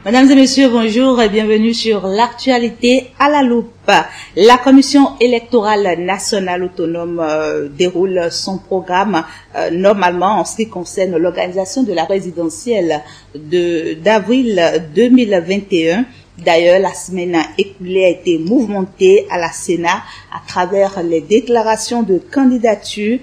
Mesdames et messieurs, bonjour et bienvenue sur l'actualité à la loupe. La Commission électorale nationale autonome déroule son programme normalement en ce qui concerne l'organisation de la présidentielle d'avril 2021. D'ailleurs, la semaine écoulée a été mouvementée à la Sénat à travers les déclarations de candidature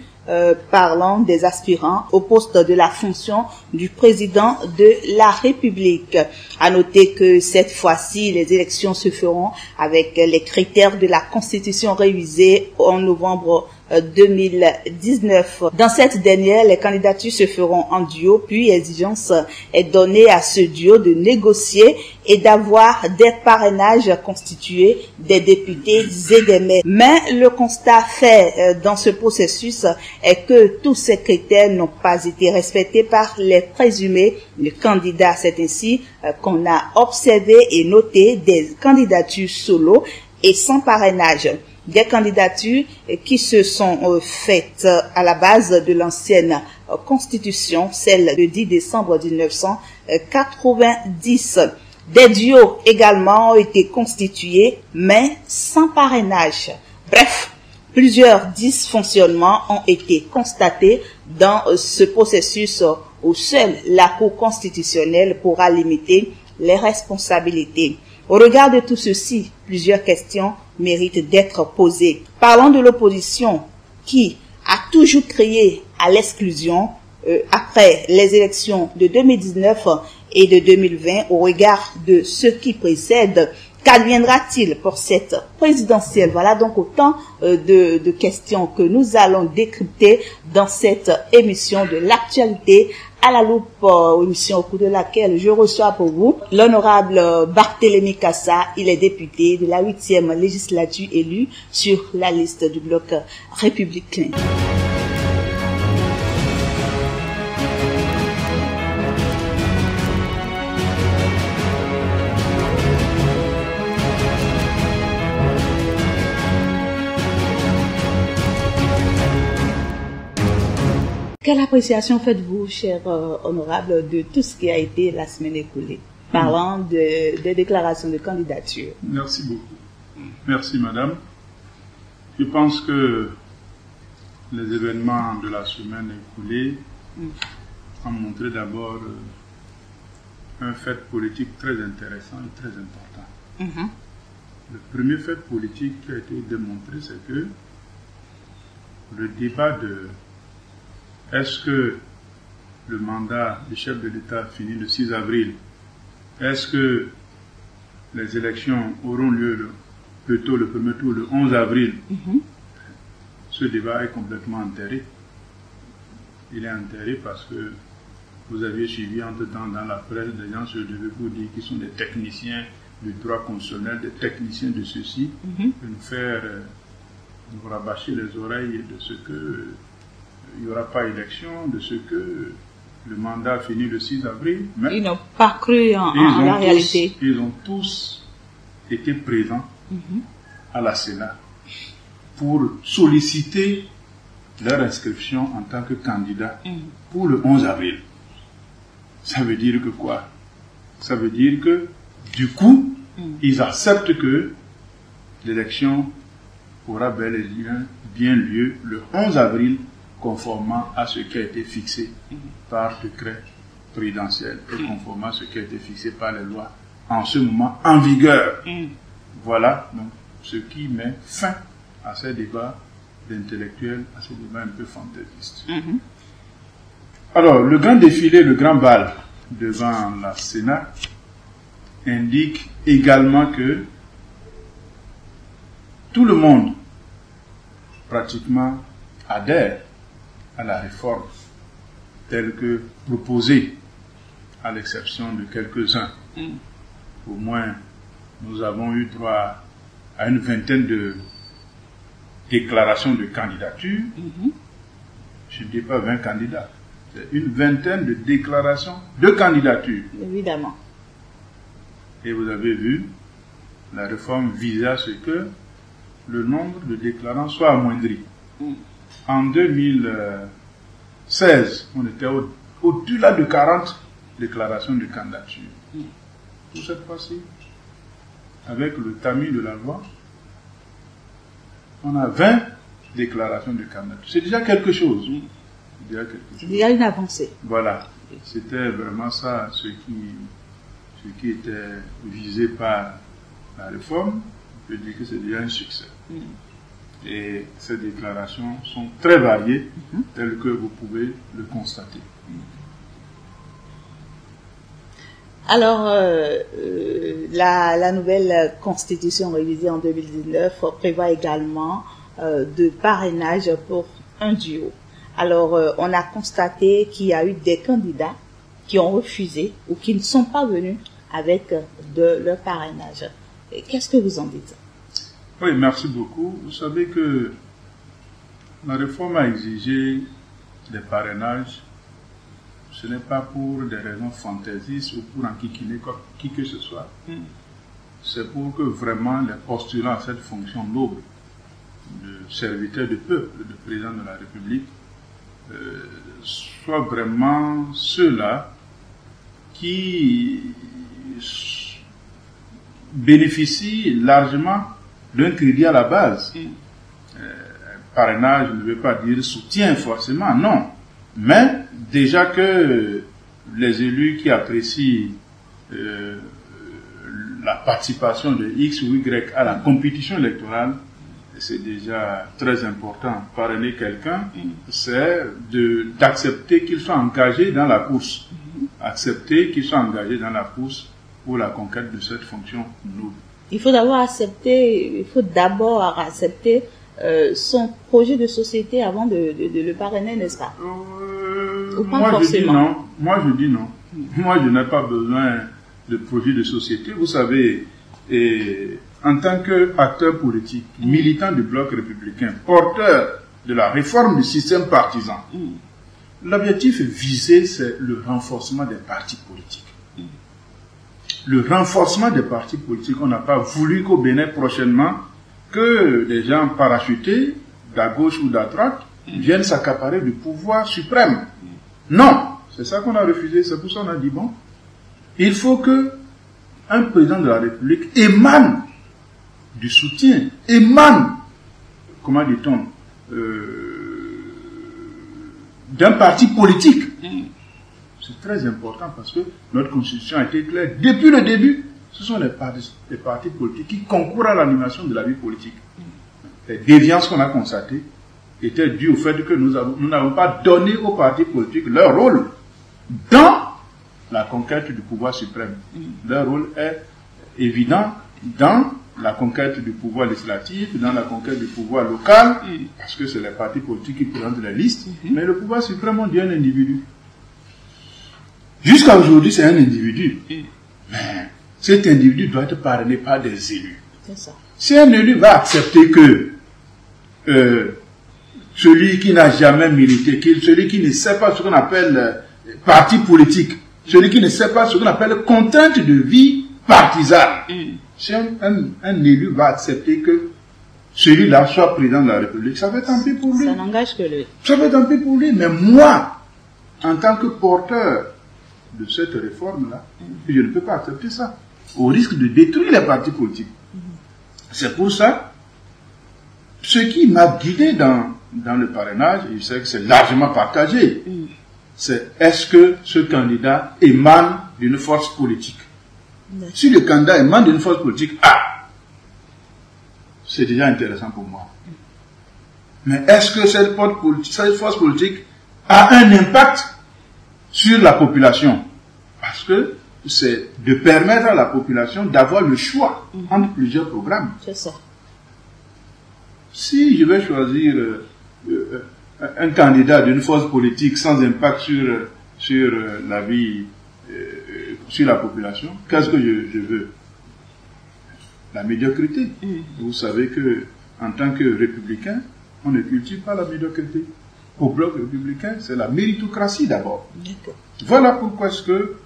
parlant des aspirants au poste de la fonction du président de la République. À noter que cette fois-ci, les élections se feront avec les critères de la Constitution révisée en novembre 2019. Dans cette dernière, les candidatures se feront en duo, puis exigence est donnée à ce duo de négocier et d'avoir des parrainages constitués des députés et des maires. Mais le constat fait dans ce processus est que tous ces critères n'ont pas été respectés par les présumés candidats. C'est ainsi qu'on a observé et noté des candidatures solo et sans parrainage. Des candidatures qui se sont faites à la base de l'ancienne Constitution, celle du 10 décembre 1990. Des duos également ont été constitués, mais sans parrainage. Bref, plusieurs dysfonctionnements ont été constatés dans ce processus où seule la Cour constitutionnelle pourra limiter les responsabilités. Au regard de tout ceci, plusieurs questions méritent d'être posées. Parlons de l'opposition qui a toujours crié à l'exclusion après les élections de 2019 et de 2020 au regard de ce qui précède. Qu'adviendra-t-il pour cette présidentielle? Voilà donc autant de questions que nous allons décrypter dans cette émission de l'actualité à la loupe, émission au cours de laquelle je reçois pour vous l'honorable Barthélémy Cassa. Il est député de la 8e législature élu sur la liste du bloc républicain. Quelle appréciation faites-vous, cher honorable, de tout ce qui a été la semaine écoulée, parlant des déclarations de candidature? Merci beaucoup. Merci, madame. Je pense que les événements de la semaine écoulée ont montré d'abord un fait politique très intéressant et très important. Le premier fait politique qui a été démontré, c'est que le débat de est-ce que le mandat du chef de l'État finit le 6 avril? Est-ce que les élections auront lieu plutôt le premier tour le 11 avril? Ce débat est complètement enterré. Il est enterré parce que vous aviez suivi entre-temps dans la presse des gens se devaient vous dire qu'ils sont des techniciens du droit constitutionnel, des techniciens de ceci, de nous faire nous rabâcher les oreilles de ce que il n'y aura pas élection, de ce que le mandat finit le 6 avril. Mais ils n'ont pas cru en la réalité. Ils ont tous été présents à la Sénat pour solliciter leur inscription en tant que candidat pour le 11 avril. Ça veut dire que quoi? Ça veut dire que, du coup, ils acceptent que l'élection aura bel et bien lieu le 11 avril, conformément à ce qui a été fixé par décret présidentiel et conformément à ce qui a été fixé par les lois en ce moment en vigueur. Voilà donc ce qui met fin à ces débats d'intellectuels, à ces débats un peu fantaisistes. Alors, le grand défilé, le grand bal devant la Sénat indique également que tout le monde pratiquement adhère à la réforme telle que proposée, à l'exception de quelques-uns. Au moins, nous avons eu droit à une vingtaine de déclarations de candidature. Je ne dis pas 20 candidats, c'est une vingtaine de déclarations de candidature. Évidemment. Et vous avez vu, la réforme visait à ce que le nombre de déclarants soit amoindri. En 2016, on était au-delà de 40 déclarations de candidature. pour cette fois-ci. Avec le tamis de la loi, on a 20 déclarations de candidature. C'est déjà quelque chose. Il y a une avancée. Voilà. C'était vraiment ça ce qui était visé par la réforme. Je dis que c'est déjà un succès. Et ces déclarations sont très variées, telles que vous pouvez le constater. Alors, la nouvelle constitution révisée en 2019 prévoit également de parrainage pour un duo. Alors, on a constaté qu'il y a eu des candidats qui ont refusé ou qui ne sont pas venus avec de leur parrainage. Qu'est-ce que vous en dites? Oui, merci beaucoup. Vous savez que la réforme a exigé des parrainages. Ce n'est pas pour des raisons fantaisistes ou pour enquiquiner qui que ce soit. C'est pour que vraiment les postulants à cette fonction noble de serviteur du peuple, de président de la République, soient vraiment ceux-là qui bénéficient largement d'un crédit à la base. Parrainage ne veut pas dire soutien forcément, non. Mais déjà que les élus qui apprécient la participation de X ou Y à la compétition électorale, c'est déjà très important. Parrainer quelqu'un, c'est d'accepter qu'il soit engagé dans la course. Accepter qu'il soit engagé dans la course pour la conquête de cette fonction noble. Il faut d'abord accepter son projet de société avant de le parrainer, n'est-ce pas? Moi je dis non. Moi je n'ai pas besoin de projet de société. Vous savez, en tant qu'acteur politique, militant du bloc républicain, porteur de la réforme du système partisan, l'objectif visé, c'est le renforcement des partis politiques. Le renforcement des partis politiques, on n'a pas voulu qu'au Bénin prochainement, que des gens parachutés, d'à gauche ou d'à droite, viennent s'accaparer du pouvoir suprême. Non, c'est ça qu'on a refusé, c'est pour ça qu'on a dit, bon, il faut que un président de la République émane du soutien, émane, comment dit-on, d'un parti politique. C'est très important parce que notre constitution a été claire. Depuis le début, ce sont les partis politiques qui concourent à l'animation de la vie politique. Les déviances qu'on a constatées étaient dues au fait que nous n'avons pas donné aux partis politiques leur rôle dans la conquête du pouvoir suprême. Leur rôle est évident dans la conquête du pouvoir législatif, dans la conquête du pouvoir local, parce que c'est les partis politiques qui présentent les listes, mais le pouvoir suprême, on dit un individu. Jusqu'à aujourd'hui, c'est un individu. Mais cet individu doit être parrainé par des élus. C'est ça. Si un élu va accepter que celui qui n'a jamais milité, celui qui ne sait pas ce qu'on appelle parti politique, celui qui ne sait pas ce qu'on appelle contrainte de vie partisane, si un élu va accepter que celui-là soit président de la République, ça fait tant pis pour lui. Ça n'engage que lui. Ça fait tant pis pour lui. Mais moi, en tant que porteur de cette réforme-là, je ne peux pas accepter ça, au risque de détruire les partis politiques. C'est pour ça, ce qui m'a guidé dans le parrainage, et je sais que c'est largement partagé, c'est est-ce que ce candidat émane d'une force politique? Si le candidat émane d'une force politique, c'est déjà intéressant pour moi. Mais est-ce que cette force politique a un impact sur la population? Parce que c'est de permettre à la population d'avoir le choix entre plusieurs programmes. C'est ça. Si je vais choisir un candidat d'une force politique sans impact sur la vie, sur la population, qu'est-ce que je veux? La médiocrité. Vous savez que en tant que républicain, on ne cultive pas la médiocrité. Au bloc républicain, c'est la méritocratie d'abord. Voilà pourquoi est-ce que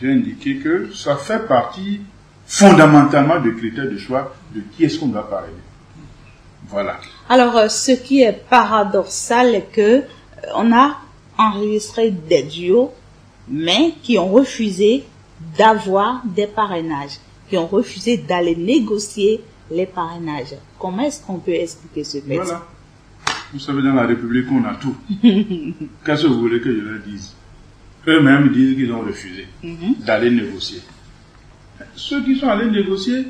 j'ai indiqué que ça fait partie fondamentalement des critères de choix de qui est-ce qu'on doit parrainer. Voilà. Alors, ce qui est paradoxal est que on a enregistré des duos, mais qui ont refusé d'avoir des parrainages, qui ont refusé d'aller négocier les parrainages. Comment est-ce qu'on peut expliquer ce fait? Voilà. Vous savez, dans la République, on a tout. Qu'est-ce que vous voulez que je leur dise? Eux-mêmes disent qu'ils ont refusé d'aller négocier. Ceux qui sont allés négocier,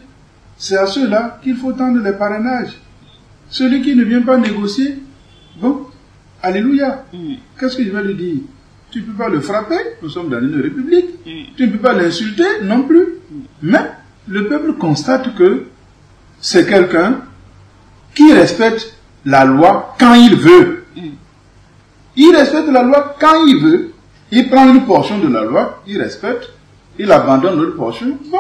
c'est à ceux-là qu'il faut tendre les parrainages. Celui qui ne vient pas négocier, bon, alléluia. Qu'est-ce que je vais lui dire? Tu ne peux pas le frapper, nous sommes dans une république. Tu ne peux pas l'insulter non plus. Mais le peuple constate que c'est quelqu'un qui respecte la loi quand il veut. Il respecte la loi quand il veut. Il prend une portion de la loi, il respecte, il abandonne l'autre portion. Bon,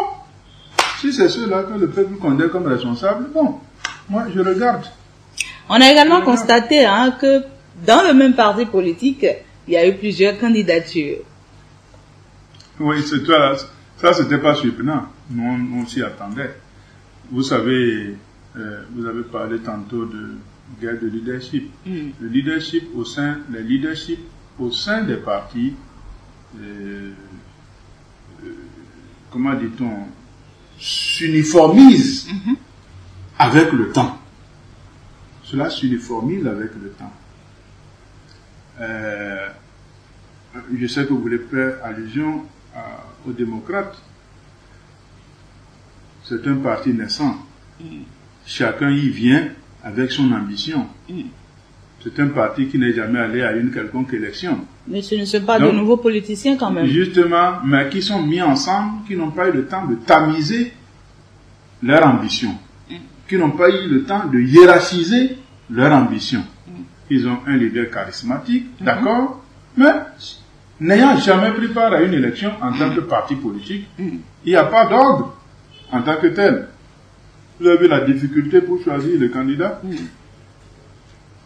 si c'est ceux-là que le peuple condamne comme responsable, bon, moi je regarde. On a également constaté que dans le même parti politique, il y a eu plusieurs candidatures. Oui, c'est toi, ça c'était pas surprenant. Nous, on s'y attendait. Vous savez, vous avez parlé tantôt de guerre de leadership. Le leadership au sein, les leaderships au sein des partis, comment dit-on, s'uniformisent avec le temps. Cela s'uniformise avec le temps. Je sais que vous voulez faire allusion aux démocrates. C'est un parti naissant. Chacun y vient avec son ambition. C'est un parti qui n'est jamais allé à une quelconque élection. Mais ce ne sont pas de nouveaux politiciens quand même. Justement, mais qui sont mis ensemble, qui n'ont pas eu le temps de tamiser leur ambition, qui n'ont pas eu le temps de hiérarchiser leur ambition. Ils ont un leader charismatique, d'accord, mais n'ayant jamais pris part à une élection en tant que parti politique, il n'y a pas d'ordre en tant que tel. Vous avez la difficulté pour choisir le candidat.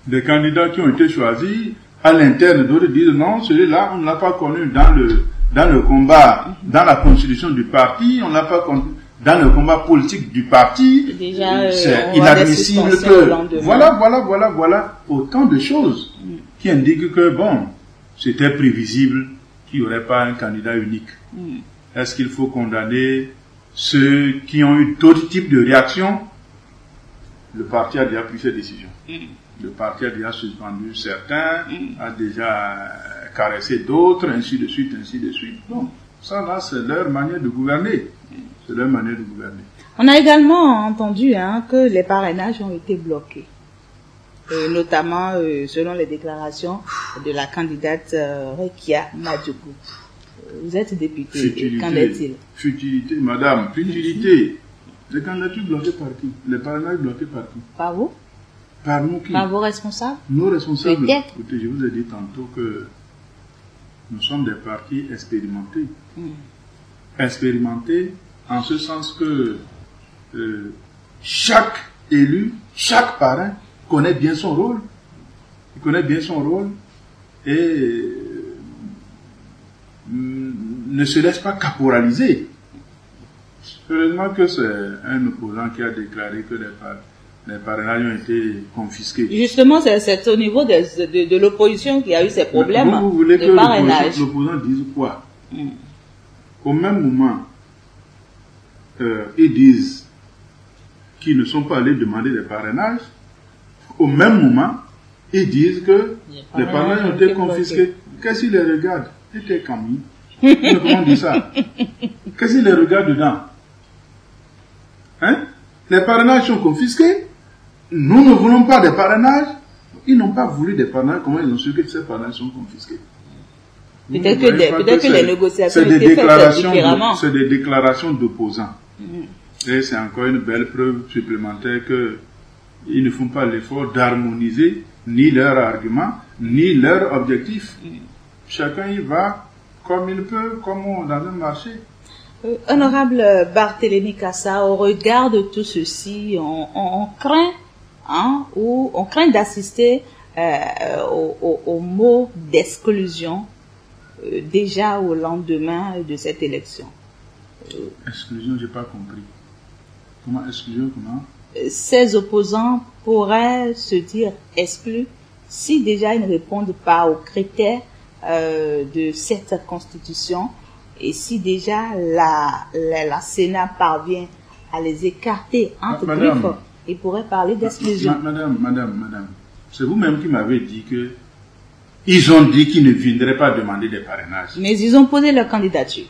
Des candidats qui ont été choisis, à l'interne, d'autres disent non, celui-là, on ne l'a pas connu dans le combat, dans la constitution du parti, on ne l'a pas connu dans le combat politique du parti. Déjà, c'est inadmissible que... Voilà, autant de choses qui indiquent que, bon, c'était prévisible qu'il n'y aurait pas un candidat unique. Est-ce qu'il faut condamner ceux qui ont eu d'autres types de réactions? Le parti a déjà pris ses décisions. Le parti a déjà suspendu certains, a déjà caressé d'autres, ainsi de suite, ainsi de suite. Bon, ça là, c'est leur manière de gouverner. C'est leur manière de gouverner. On a également entendu que les parrainages ont été bloqués. Notamment selon les déclarations de la candidate Rekia Madjougou. Vous êtes député, futilité, qu'en est-il? Futilité, madame, futilité. Les candidatures bloquées par qui? Les parrainages bloqués par qui? Par vous? Par nous qui? Par vos responsables? Nos responsables. Peut-être. Écoutez, je vous ai dit tantôt que nous sommes des partis expérimentés. Expérimentés en ce sens que chaque élu, chaque parrain connaît bien son rôle. Il connaît bien son rôle et ne se laisse pas caporaliser. Heureusement que c'est un opposant qui a déclaré que les parrainages ont été confisqués. Justement, c'est au niveau de l'opposition qu'il y a eu ces problèmes vous voulez de parrainage. Que l'opposant dise quoi? Au même moment, ils disent qu'ils ne sont pas allés demander des parrainages. Au même moment, ils disent que les parrainages ont été confisqués. Qu'est-ce qu'ils les regardent? C'était Camille. Comment on dit ça? Qu'est-ce qu'ils les regardent dedans? Les parrainages sont confisqués. Nous ne voulons pas des parrainages. Ils n'ont pas voulu des parrainages. Comment ils ont su que ces parrainages sont confisqués? Peut-être que les négociations étaient faites différemment. C'est des déclarations d'opposants. Et c'est encore une belle preuve supplémentaire qu'ils ne font pas l'effort d'harmoniser ni leurs arguments, ni leurs objectifs. Chacun y va comme il peut, comme dans un marché. Honorable Barthélémy Cassa, au regard de tout ceci, on craint on craint d'assister au mot d'exclusion déjà au lendemain de cette élection. Exclusion, j'ai pas compris. Comment exclusion, comment? Ces opposants pourraient se dire exclus si déjà ils ne répondent pas aux critères de cette constitution Et si déjà la Sénat parvient à les écarter entre griffes, il pourrait parler d'exclusion. Madame, c'est vous-même qui m'avez dit que ils ont dit qu'ils ne viendraient pas demander des parrainages. Mais ils ont posé leur candidature.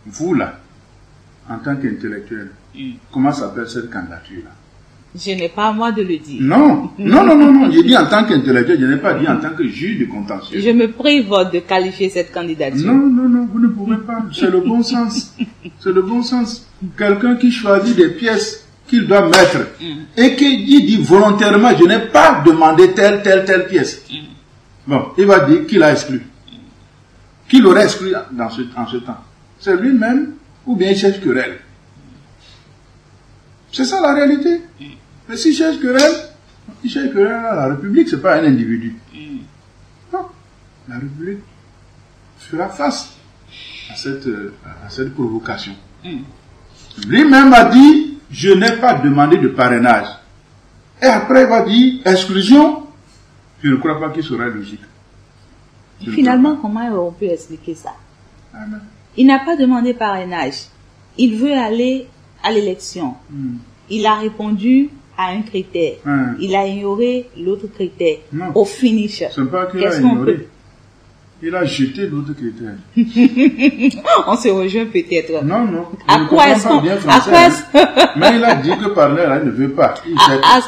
Vous là, en tant qu'intellectuel, comment s'appelle cette candidature-là? Je n'ai pas à moi de le dire. Non. J'ai dit en tant qu'intellectuel, je n'ai pas dit en tant que juge de contentieux. Je me prive de qualifier cette candidature. Non, vous ne pouvez pas. C'est le bon sens. C'est le bon sens. Quelqu'un qui choisit des pièces qu'il doit mettre et qui dit volontairement, je n'ai pas demandé telle pièce. Bon, il va dire qu'il a exclu. Qui l'aurait exclu en ce temps? C'est lui-même ou bien il cherche querelle? C'est ça la réalité. Mais s'il cherche querelle, à la République, c'est pas un individu. Non. La République fera face à cette provocation. Lui-même a dit, je n'ai pas demandé de parrainage. Et après, il va dire, exclusion. Je ne crois pas qu'il sera logique. Finalement, comment on peut expliquer ça? Il n'a pas demandé parrainage. Il veut aller à l'élection. Il a répondu à un critère. Il a ignoré l'autre critère. Non. Au finish. Ce n'est pas qu'il a ignoré. Il a jeté l'autre critère. On se rejoint peut-être. Non. À quoi est-ce qu'on... Mais il a dit que par là, il ne veut pas.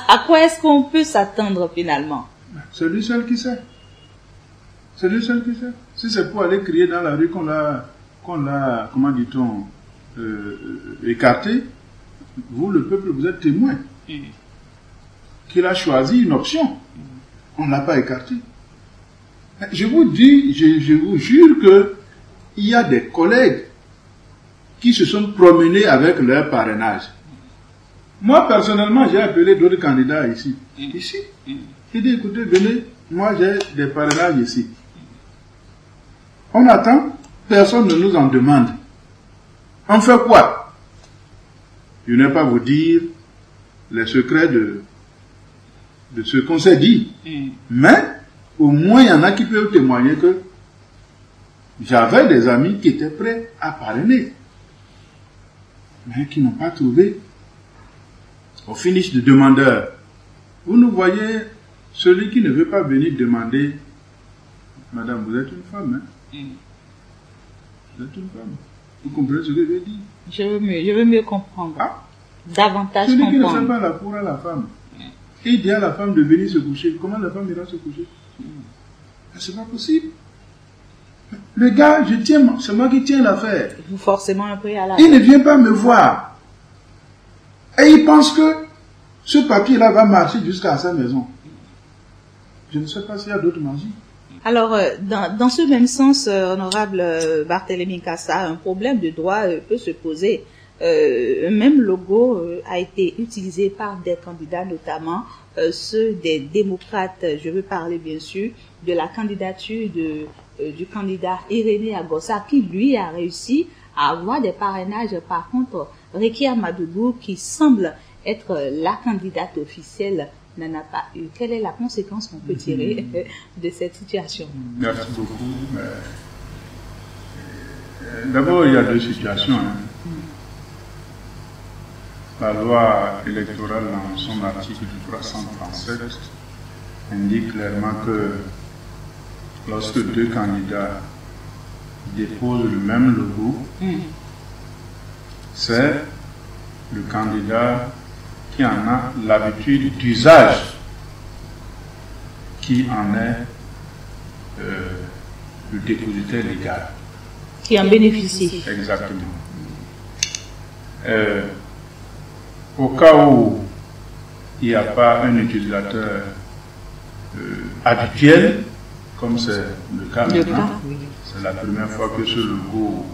À quoi est-ce qu'on peut s'attendre finalement? C'est lui seul qui sait. C'est lui seul qui sait. Si c'est pour aller crier dans la rue qu'on l'a, comment dit-on, écarté, vous, le peuple, vous êtes témoin qu'il a choisi une option. On ne l'a pas écarté. Je vous dis, je vous jure que il y a des collègues qui se sont promenés avec leur parrainage. Moi, personnellement, j'ai appelé d'autres candidats ici. J'ai dit, écoutez, venez, moi j'ai des parrainages ici. On attend, personne ne nous en demande. On fait quoi? Je ne vais pas vous dire les secrets de ce qu'on s'est dit. Mais, au moins, il y en a qui peuvent témoigner que j'avais des amis qui étaient prêts à parrainer, mais qui n'ont pas trouvé au finish de demandeur. Vous nous voyez, celui qui ne veut pas venir demander, madame, vous êtes une femme, hein? Vous êtes une femme. Vous comprenez ce que je veux dire? Je veux mieux comprendre. Davantage celui comprendre. Celui qui ne fait pas la cour à la femme, il dit à la femme de venir se coucher. Comment la femme ira se coucher? C'est pas possible. Le gars, c'est moi qui tiens l'affaire. Vous forcément un préalable. Il ne vient pas me voir. Et il pense que ce papier-là va marcher jusqu'à sa maison. Je ne sais pas s'il y a d'autres magies. Alors, dans ce même sens, honorable Barthélémy Kassa, un problème de droit peut se poser. Un même logo a été utilisé par des candidats, notamment ceux des démocrates. Je veux parler bien sûr de la candidature du candidat Irénée Agossa, qui lui a réussi à avoir des parrainages. Par contre, Rekia Madougou, qui semble être la candidate officielle, n'en a pas eu. Quelle est la conséquence qu'on peut tirer de cette situation? Merci beaucoup. D'abord, il y a deux situations. La loi électorale, dans son article 337, indique clairement que lorsque deux candidats déposent le même logo, c'est le candidat qui en a l'habitude d'usage qui en est le dépositaire légal. Qui en bénéficie. Exactement. Au cas où il n'y a pas un utilisateur habituel, comme c'est le cas maintenant, c'est la première fois que ce logo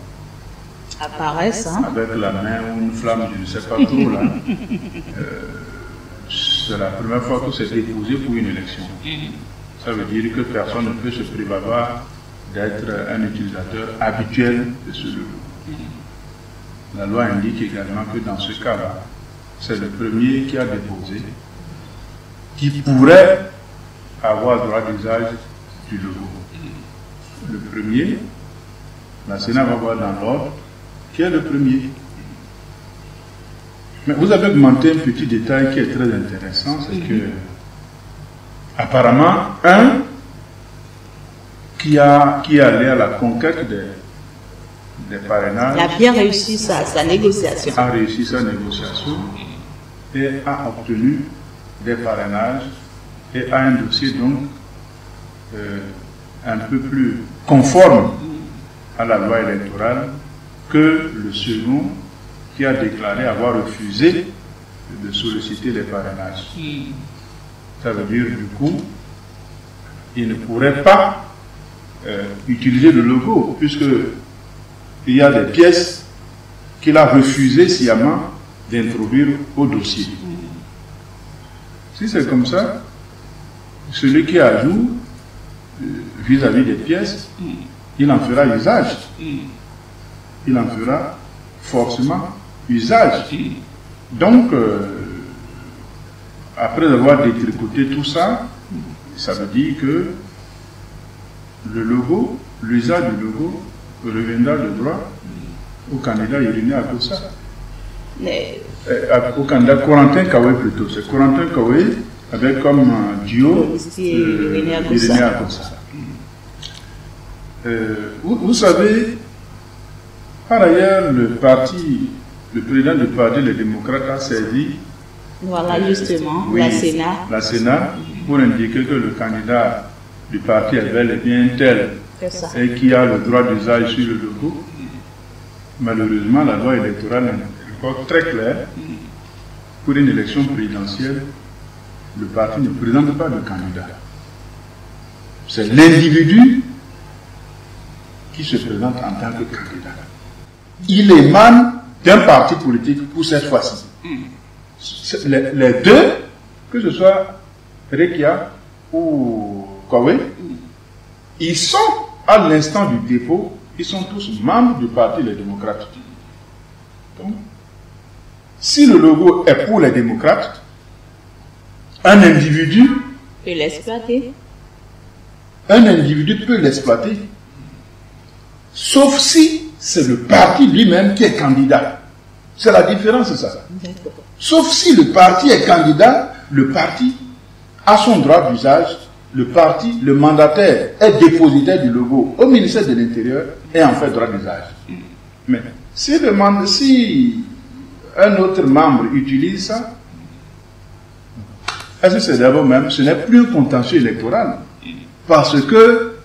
apparaissent, avec la main ou une flamme, je ne sais pas trop là. C'est la première fois que c'est déposé pour une élection. Ça veut dire que personne ne peut se prévaloir d'être un utilisateur habituel de ce logo. La loi indique également que dans ce cas-là, c'est le premier qui a déposé qui pourrait avoir droit d'usage du logo. Le premier, La Sénat va voir dans l'ordre qui est le premier. Mais vous avez augmenté un petit détail qui est très intéressant, c'est que apparemment, un qui est allé à la conquête des parrainages a bien réussi sa négociation. A réussi sa négociation et a obtenu des parrainages et a un dossier donc un peu plus conforme à la loi électorale que le second qui a déclaré avoir refusé de solliciter les parrainages. Ça veut dire du coup, il ne pourrait pas utiliser le logo puisque il y a des pièces qu'il a refusé sciemment d'introduire au dossier. Si c'est comme ça, celui qui ajoute vis-à-vis des pièces, il en fera usage. Il en fera forcément usage. Donc, après avoir détricoté tout ça, ça veut dire que le logo, l'usage du logo, reviendra de droit au candidat Irénée Akossa. Au candidat Corentin Kawé plutôt. C'est Corentin Kawé avec comme duo Irénée Akossa. Vous savez, par ailleurs, le président du parti, les démocrates, a saisi voilà justement oui, la Sénat pour indiquer que le candidat du parti est bel et bien tel et qui a le droit d'usage sur le logo. Malheureusement, la loi électorale est encore très claire. Pour une élection présidentielle, le parti ne présente pas de candidat. C'est l'individu qui se présente en tant que candidat. Il émane d'un parti politique pour cette fois-ci. Les deux, que ce soit Rekia ou Kawé, ils sont à l'instant du dépôt, ils sont tous membres du parti Les Démocrates. Donc, si le logo est pour les démocrates, un individu peut l'exploiter. Un individu peut l'exploiter, sauf si c'est le parti lui-même qui est candidat. C'est la différence, c'est ça. Sauf si le parti est candidat, le parti a son droit d'usage, le parti, le mandataire est dépositaire du logo au ministère de l'Intérieur et en fait droit d'usage. Mais si un autre membre utilise ça, est-ce que c'est d'abord même, ce n'est plus un contentieux électoral, parce que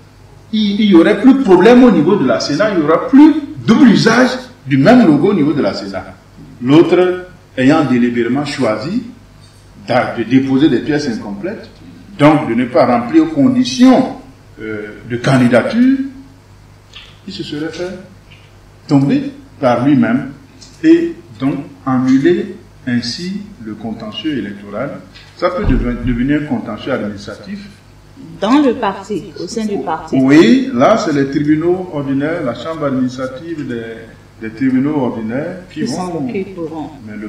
il n'y aurait plus de problème au niveau de la Sénat, il n'y aura plus double usage du même logo au niveau de la Sénat. L'autre ayant délibérément choisi de déposer des pièces incomplètes, donc de ne pas remplir aux conditions de candidature, il se serait fait tomber par lui-même et donc annuler ainsi le contentieux électoral. Ça peut devenir un contentieux administratif. Dans le parti, au sein du parti. Oui, là c'est les tribunaux ordinaires, la chambre administrative des tribunaux ordinaires qui vont. Mais le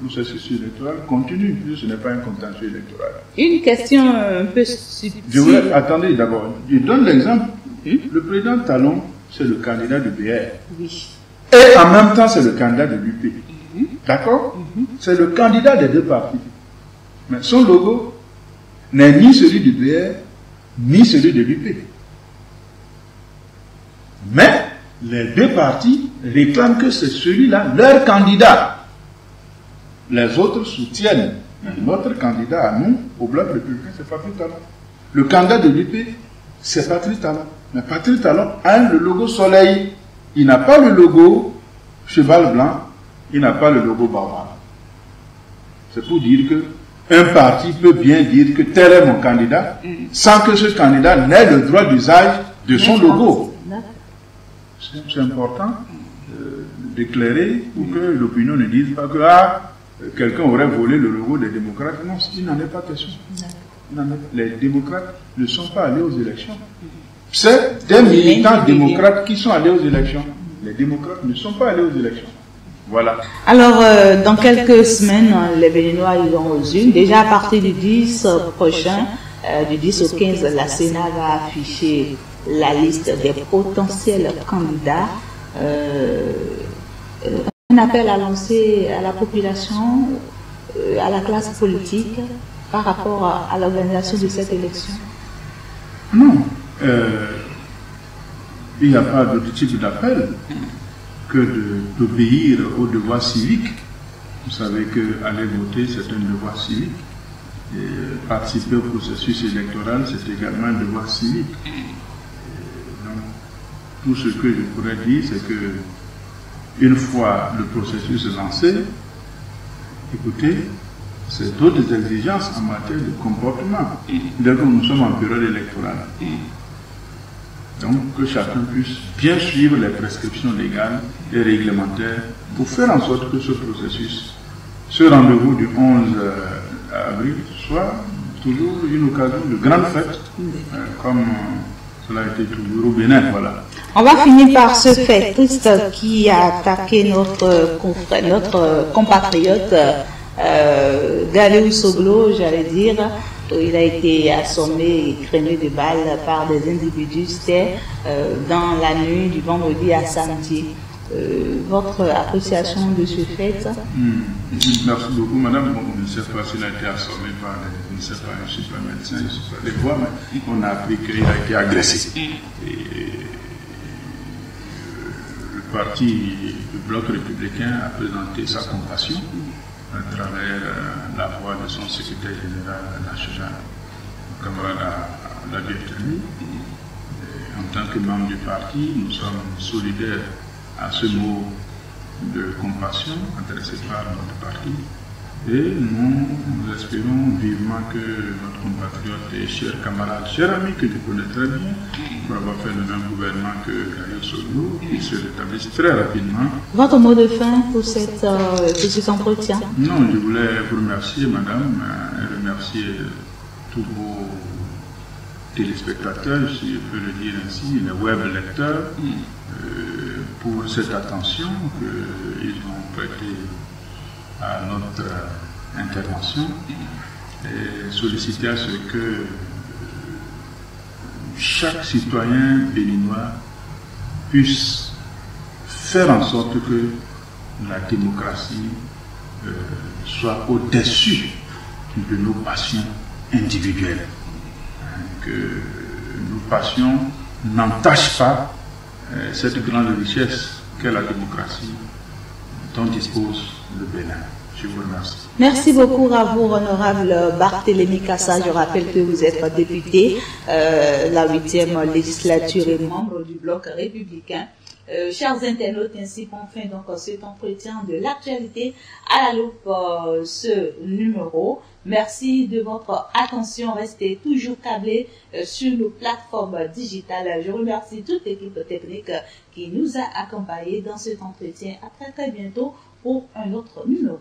processus électoral continue, ce n'est pas un contentieux électoral. Une question un peu subtile. Attendez d'abord, je donne l'exemple. Le président Talon, c'est le candidat du BR. Oui. Et en même temps, c'est le candidat de l'UP. D'accord? C'est le candidat des deux partis. Mais son logo n'est ni celui du BR, ni celui de l'UP. Mais les deux partis réclament que c'est celui-là, leur candidat. Les autres soutiennent notre candidat à nous, au Bloc républicain, c'est Patrice Talon. Le candidat de l'UP, c'est Patrice Talon. Mais Patrice Talon a le logo soleil. Il n'a pas le logo cheval blanc, il n'a pas le logo bavard. C'est pour dire que un parti peut bien dire que tel est mon candidat, sans que ce candidat n'ait le droit d'usage de son logo. C'est important d'éclairer pour que l'opinion ne dise pas que quelqu'un aurait volé le logo des démocrates. Non, il n'en est pas question. Les démocrates ne sont pas allés aux élections. C'est des militants démocrates qui sont allés aux élections. Les démocrates ne sont pas allés aux élections. Voilà. Alors, dans quelques semaines, les Béninois iront aux urnes. Déjà à partir du 10 prochain, du 10 au 15, la Sénat va afficher la liste des potentiels candidats. Un appel à lancer à la population, à la classe politique, par rapport à l'organisation de cette élection? Non. Il n'y a pas d'autre type d'appel que d'obéir aux devoirs civiques. Vous savez qu'aller voter, c'est un devoir civique. Et participer au processus électoral, c'est également un devoir civique. Donc, tout ce que je pourrais dire, c'est que une fois le processus lancé, écoutez, c'est d'autres exigences en matière de comportement. Dès que nous sommes en période électorale. Donc, que chacun puisse bien suivre les prescriptions légales et réglementaires pour faire en sorte que ce processus, ce rendez-vous du 11 avril, soit toujours une occasion de grande fête, comme cela a été toujours au Bénin. Voilà. On va finir par ce fait triste qui a attaqué notre confrère, notre compatriote Galeou Soglo, j'allais dire. Il a été assommé et crémé de balles par des individus, c'était dans la nuit du vendredi à samedi. Votre appréciation de ce fait? Merci beaucoup, madame. Bon, je ne sais pas s'il a été assommé par je ne sais pas, je ne suis pas médecin, je ne sais pas des voix, mais on a appris qu'il a été agressé. Et le parti du Bloc républicain a présenté sa compassion à travers la voix de son secrétaire général national, le camarade Labietani. En tant que membre du parti, nous sommes solidaires à ce mot de compassion adressé par notre parti. Et nous espérons vivement que notre compatriote et cher camarade, cher ami que je connais très bien, pour avoir fait le même gouvernement que Galeou Soglo, qui se rétablisse très rapidement. Votre mot de fin pour cet entretien? Non, je voulais vous remercier, madame, et remercier tous vos téléspectateurs, si je peux le dire ainsi, les web lecteurs, pour cette attention qu'ils ont prêtée à notre intervention et solliciter à ce que chaque citoyen béninois puisse faire en sorte que la démocratie soit au-dessus de nos passions individuelles, que nos passions n'entachent pas cette grande richesse qu'est la démocratie dont dispose le Bénin. Je vous remercie. Merci beaucoup à vous, honorable Barthélémy Cassa. Je rappelle que vous êtes député, la 8e législature et membre du Bloc républicain. Chers internautes, ainsi qu'on fait donc cet entretien de l'actualité à la loupe, ce numéro. Merci de votre attention. Restez toujours câblés sur nos plateformes digitales. Je remercie toute l'équipe technique qui nous a accompagnés dans cet entretien. À très très bientôt pour un autre numéro.